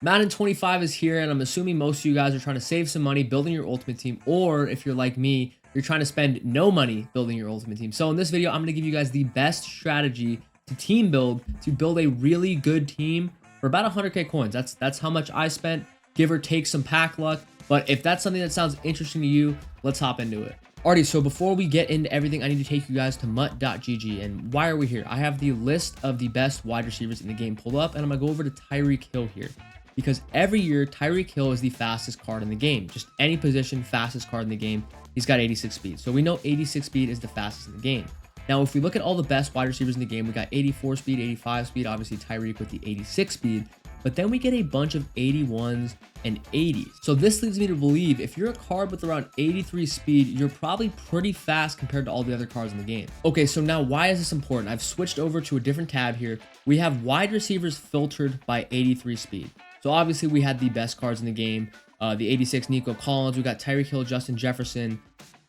Madden 25 is here, and I'm assuming most of you guys are trying to save some money building your ultimate team, or if you're like me, you're trying to spend no money building your ultimate team. So in this video, I'm going to give you guys the best strategy to team build, to build a really good team for about 100k coins. That's how much I spent, give or take some pack luck. But if that's something that sounds interesting to you, let's hop into it. Alrighty, so before we get into everything, I need to take you guys to mutt.gg. And why are we here? I have the list of the best wide receivers in the game pulled up, and I'm going to go over to Tyreek Hill here. Because every year, Tyreek Hill is the fastest card in the game. Just any position, fastest card in the game. He's got 86 speed. So we know 86 speed is the fastest in the game. Now, if we look at all the best wide receivers in the game, we got 84 speed, 85 speed, obviously Tyreek with the 86 speed. But then we get a bunch of 81s and 80s. So this leads me to believe if you're a card with around 83 speed, you're probably pretty fast compared to all the other cards in the game. Okay, so now why is this important? I've switched over to a different tab here. We have wide receivers filtered by 83 speed. So obviously we had the best cards in the game, the 86 Nico Collins, we got Tyreek Hill, Justin Jefferson,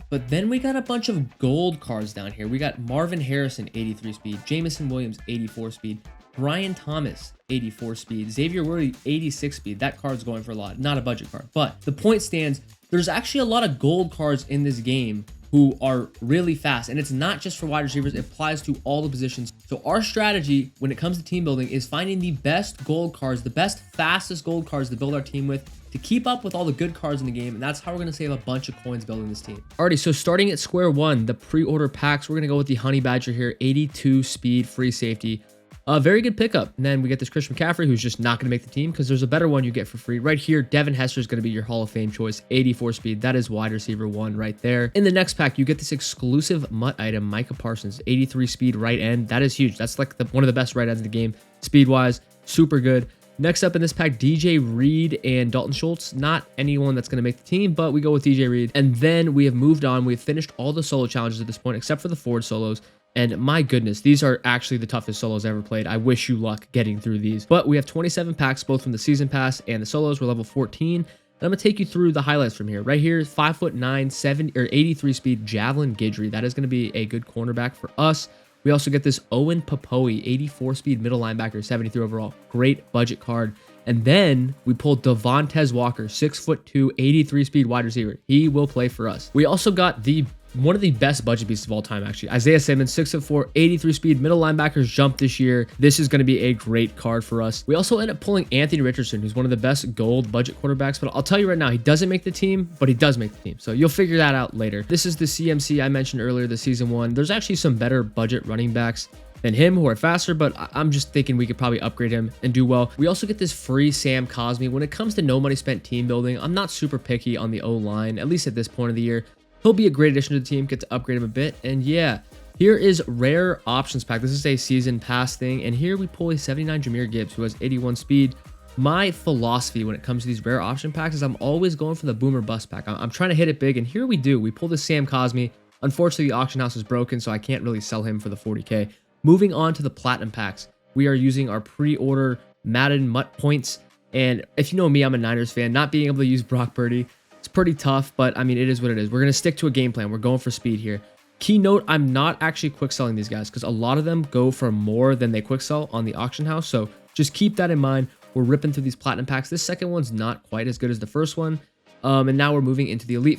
but then we got a bunch of gold cards down here. We got Marvin Harrison, 83 speed, Jamison Williams, 84 speed, Brian Thomas, 84 speed, Xavier Worthy, 86 speed. That card's going for a lot, not a budget card. But the point stands, there's actually a lot of gold cards in this game who are really fast, and it's not just for wide receivers, it applies to all the positions. So our strategy when it comes to team building is finding the best gold cards, the best fastest gold cards to build our team with, to keep up with all the good cards in the game, and that's how we're going to save a bunch of coins building this team. Alrighty, so starting at square one, the pre-order packs, we're going to go with the Honey Badger here, 82 speed, free safety. A very good pickup. And then we get this Christian McCaffrey, who's just not going to make the team because there's a better one you get for free. Right here, Devin Hester is going to be your Hall of Fame choice, 84 speed. That is wide receiver one right there. In the next pack, you get this exclusive MUT item, Micah Parsons, 83 speed right end. That is huge. That's like one of the best right ends in the game, speed-wise, super good. Next up in this pack, DJ Reed and Dalton Schultz. Not anyone that's going to make the team, but we go with DJ Reed. And then we have moved on. We've finished all the solo challenges at this point, except for the Ford solos. And my goodness, these are actually the toughest solos ever played. I wish you luck getting through these. But we have 27 packs, both from the season pass and the solos. We're level 14. And I'm going to take you through the highlights from here. Right here, 5'9", 83 speed Javelin Guidry. That is going to be a good cornerback for us. We also get this Owen Papoi, 84 speed middle linebacker, 73 overall. Great budget card. And then we pulled Devontae Walker, 6'2", 83 speed wide receiver. He will play for us. We also got one of the best budget pieces of all time, actually. Isaiah Simmons, 6'4", 83 speed, middle linebackers jump this year. This is going to be a great card for us. We also end up pulling Anthony Richardson, who's one of the best gold budget quarterbacks, but I'll tell you right now, he doesn't make the team, but he does make the team. So you'll figure that out later. This is the CMC I mentioned earlier, the season one. There's actually some better budget running backs than him who are faster, but I'm just thinking we could probably upgrade him and do well. We also get this free Sam Cosmi. When it comes to no money spent team building, I'm not super picky on the O-line, at least at this point of the year. He'll be a great addition to the team, get to upgrade him a bit. And yeah, here is rare options pack. This is a season pass thing. And here we pull a 79 Jahmyr Gibbs, who has 81 speed. My philosophy when it comes to these rare option packs is I'm always going for the boomer bust pack. I'm trying to hit it big, and here we do. We pull this Sam Cosmi. Unfortunately, the auction house is broken, so I can't really sell him for the 40k. Moving on to the platinum packs, we are using our pre-order Madden MUT points. And if you know me, I'm a Niners fan. Not being able to use Brock Purdy, it's pretty tough, but I mean, it is what it is. We're going to stick to a game plan. We're going for speed here. Key note, I'm not actually quick selling these guys because a lot of them go for more than they quick sell on the auction house. So just keep that in mind. We're ripping through these platinum packs. This second one's not quite as good as the first one. And now we're moving into the elite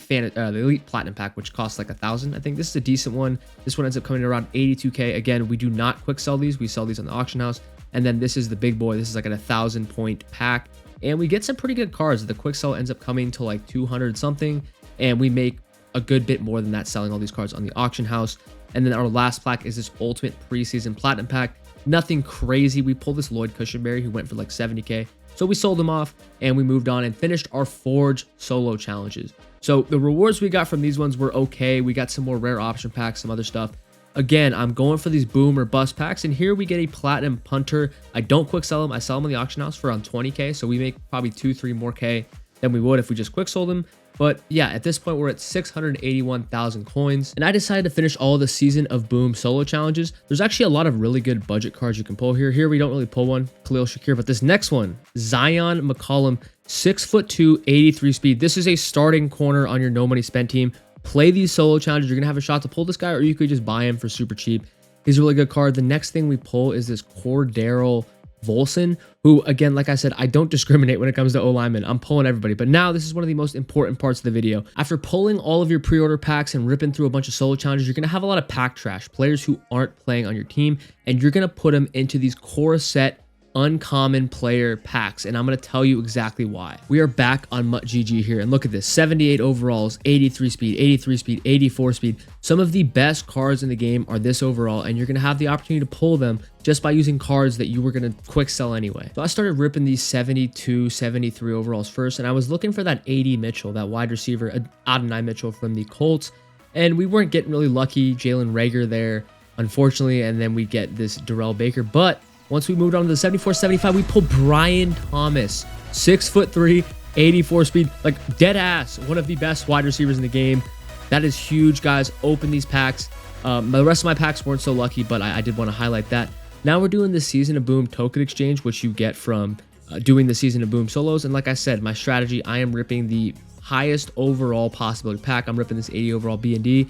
platinum pack, which costs like 1,000. I think this is a decent one. This one ends up coming around 82k. Again, we do not quick sell these. We sell these on the auction house. And then this is the big boy. This is like an 1,000 point pack. And we get some pretty good cards. The quick sell ends up coming to like 200 something. And we make a good bit more than that selling all these cards on the auction house. And then our last pack is this ultimate preseason platinum pack. Nothing crazy. We pulled this Lloyd Cushenberry who went for like 70k. So we sold him off and we moved on and finished our Forge solo challenges. So the rewards we got from these ones were okay. We got some more rare option packs, some other stuff. Again, I'm going for these boom or bust packs, and here we get a platinum punter. I don't quick sell them. I sell them on the auction house for around 20k, so we make probably 2-3 more k than we would if we just quick sold them. But yeah, at this point, we're at 681,000 coins. And I decided to finish all the Season of Boom solo challenges. There's actually a lot of really good budget cards you can pull here. Here, we don't really pull one, Khalil Shakir, but this next one, Zion McCollum, 6'2", 83 speed. This is a starting corner on your no money spent team. Play these solo challenges. You're going to have a shot to pull this guy, or you could just buy him for super cheap. He's a really good card. The next thing we pull is this Cordero Volson, who, again, like I said, I don't discriminate when it comes to O-linemen. I'm pulling everybody. But now this is one of the most important parts of the video. After pulling all of your pre-order packs and ripping through a bunch of solo challenges, you're going to have a lot of pack trash, players who aren't playing on your team, and you're going to put them into these core set uncommon player packs, and I'm going to tell you exactly why. We are back on MUTGG here, and look at this: 78 overalls, 83 speed, 83 speed, 84 speed. Some of the best cards in the game are this overall, and you're going to have the opportunity to pull them just by using cards that you were going to quick sell anyway. So I started ripping these 72, 73 overalls first, and I was looking for that 80 Mitchell, that wide receiver, Adonai Mitchell from the Colts, and we weren't getting really lucky. Jalen Reagor there, unfortunately, and then we get this Darrell Baker, but once we moved on to the 74, 75, we pulled Brian Thomas, 6'3", 84 speed, like dead ass, one of the best wide receivers in the game. That is huge, guys. Open these packs. The rest of my packs weren't so lucky, but I did want to highlight that. Now we're doing the Season of Boom token exchange, which you get from doing the Season of Boom solos. And like I said, my strategy, I am ripping the highest overall possibility pack. I'm ripping this 80 overall B&D.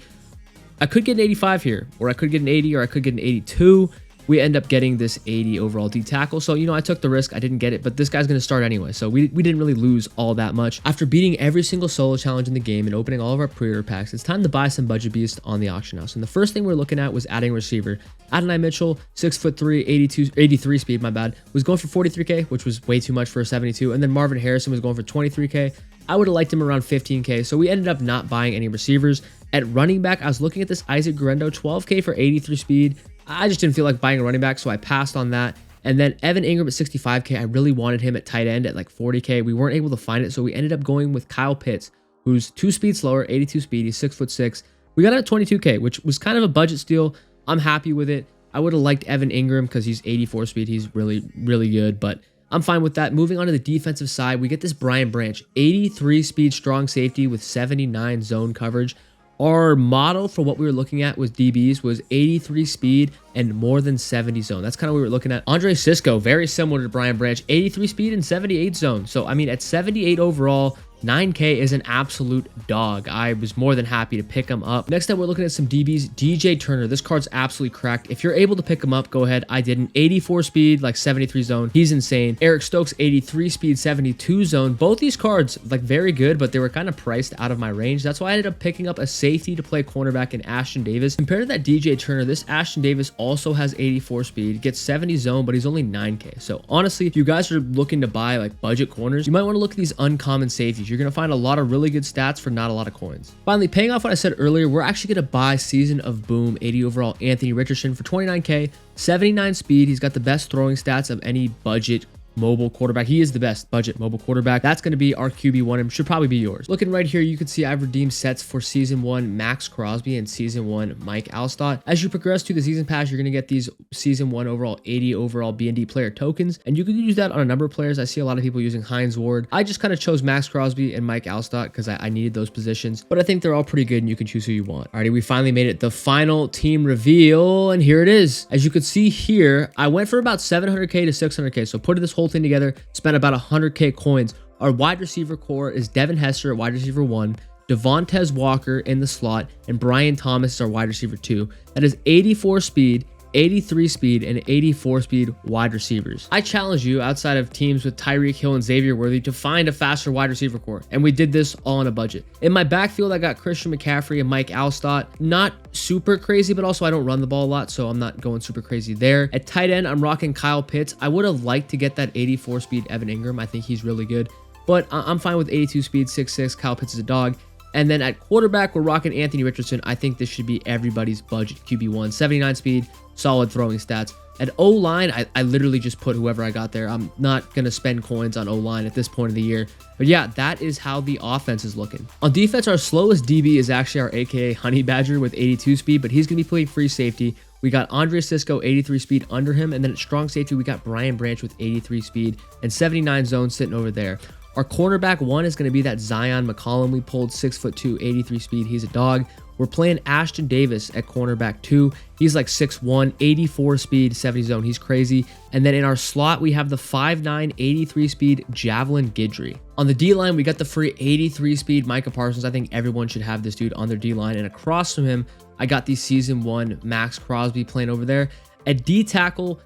I could get an 85 here, or I could get an 80, or I could get an 82. We end up getting this 80 overall D tackle. So, you know, I took the risk. I didn't get it, but this guy's going to start anyway. So we didn't really lose all that much. After beating every single solo challenge in the game and opening all of our pre-order packs, it's time to buy some budget beasts on the auction house. And the first thing we're looking at was adding a receiver. Adonai Mitchell, 6'3", 83 speed, my bad, was going for 43K, which was way too much for a 72. And then Marvin Harrison was going for 23K. I would have liked him around 15K. So we ended up not buying any receivers. At running back, I was looking at this Isaac Guerrero, 12K for 83 speed. I just didn't feel like buying a running back, so I passed on that. And then Evan Ingram at 65K, I really wanted him at tight end at like 40K. We weren't able to find it, so we ended up going with Kyle Pitts, who's 2 speed slower, 82 speed. He's 6'6". We got it at 22K, which was kind of a budget steal. I'm happy with it. I would have liked Evan Ingram because he's 84 speed. He's really, really good, but I'm fine with that. Moving on to the defensive side, we get this Brian Branch, 83 speed strong safety with 79 zone coverage. Our model for what we were looking at with DBs was 83 speed and more than 70 zone. That's kind of what we were looking at. Andre Sisco, very similar to Brian Branch, 83 speed and 78 zone. So, I mean, at 78 overall, 9K is an absolute dog. I was more than happy to pick him up. Next up, we're looking at some DBs. DJ Turner, this card's absolutely cracked. If you're able to pick him up, go ahead. I didn't. 84 speed, like 73 zone. He's insane. Eric Stokes, 83 speed, 72 zone. Both these cards, like, very good, but they were kind of priced out of my range. That's why I ended up picking up a safety to play cornerback in Ashton Davis. Compared to that DJ Turner, this Ashton Davis also has 84 speed, gets 70 zone, but he's only 9K. So honestly, if you guys are looking to buy like budget corners, you might want to look at these uncommon safeties. You're going to find a lot of really good stats for not a lot of coins. Finally, paying off what I said earlier, we're actually going to buy Season of Boom 80 overall Anthony Richardson for 29K, 79 speed. He's got the best throwing stats of any budget mobile quarterback. He is the best budget mobile quarterback. That's going to be our QB1 and should probably be yours. Looking right here, you can see I've redeemed sets for Season 1 Max Crosby and Season 1 Mike Alstott. As you progress through the season pass, you're going to get these Season 1 overall 80 overall B&D player tokens, and you can use that on a number of players. I see a lot of people using Hines Ward. I just kind of chose Max Crosby and Mike Alstott because I needed those positions, but I think they're all pretty good and you can choose who you want. Alrighty, we finally made it, the final team reveal, and here it is. As you can see here, I went for about 700K to 600K, so putting this whole thing together, spent about 100K coins. Our wide receiver core is Devin Hester at wide receiver 1, Devontae Walker in the slot, and Brian Thomas is our wide receiver 2. That is 84 speed, 83 speed, and 84 speed wide receivers. I challenge you, outside of teams with Tyreek Hill and Xavier Worthy, to find a faster wide receiver core, and we did this all on a budget. In my backfield, I got Christian McCaffrey and Mike Alstott. Not super crazy, but also I don't run the ball a lot, so I'm not going super crazy there. At tight end, I'm rocking Kyle Pitts. I would have liked to get that 84 speed Evan Ingram. I think he's really good, but I'm fine with 82 speed, 6'6". Kyle Pitts is a dog. And then at quarterback, we're rocking Anthony Richardson. I think this should be everybody's budget QB1. 79 speed, solid throwing stats. At O-line, I literally just put whoever I got there. I'm not going to spend coins on O-line at this point of the year. But yeah, that is how the offense is looking. On defense, our slowest DB is actually our AKA Honey Badger with 82 speed, but he's going to be playing free safety. We got Andre Sisco, 83 speed under him. And then at strong safety, we got Brian Branch with 83 speed and 79 zone sitting over there. Our cornerback 1 is going to be that Zion McCollum we pulled, 6'2", 83 speed. He's a dog. We're playing Ashton Davis at cornerback 2. He's like 6'1", 84 speed, 70 zone. He's crazy. And then in our slot, we have the 5'9", 83 speed Javelin Guidry. On the D-line, we got the free 83 speed Micah Parsons. I think everyone should have this dude on their D-line. And across from him, I got the Season 1 Max Crosby playing over there. At D-tackle,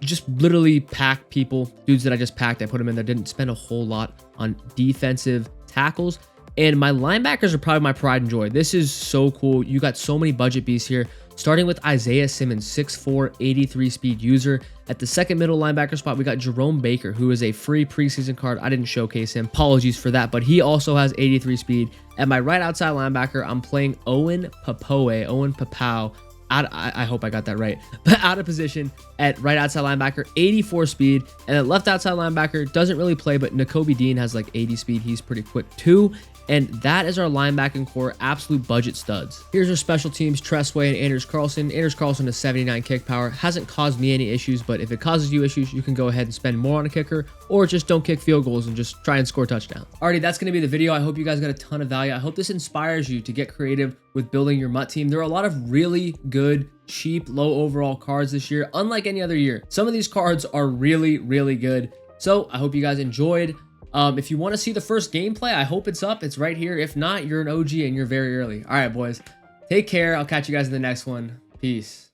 Just literally pack people, dudes that I just packed. I put them in there. Didn't spend a whole lot on defensive tackles. And my linebackers are probably my pride and joy. This is so cool. You got so many budget beasts here. Starting with Isaiah Simmons, 6'4", 83 speed user. At the second middle linebacker spot, we got Jerome Baker, who is a free preseason card. I didn't showcase him. Apologies for that, but he also has 83 speed. At my right outside linebacker, I'm playing Owen Papau. I hope I got that right, but out of position at right outside linebacker, 84 speed. And at left outside linebacker, doesn't really play, but Nakobe Dean has like 80 speed. He's pretty quick too. And that is our linebacking core, absolute budget studs. Here's our special teams, Tressway and Anders Carlson. Anders Carlson has 79 kick power. Hasn't caused me any issues, but if it causes you issues, you can go ahead and spend more on a kicker, or just don't kick field goals and just try and score touchdowns. Alrighty, that's going to be the video. I hope you guys got a ton of value. I hope this inspires you to get creative with building your MUT team. There are a lot of really good, cheap, low overall cards this year, unlike any other year. Some of these cards are really, really good. So I hope you guys enjoyed. If you want to see the first gameplay, I hope it's up. It's right here. If not, you're an OG and you're very early. All right, boys. Take care. I'll catch you guys in the next one. Peace.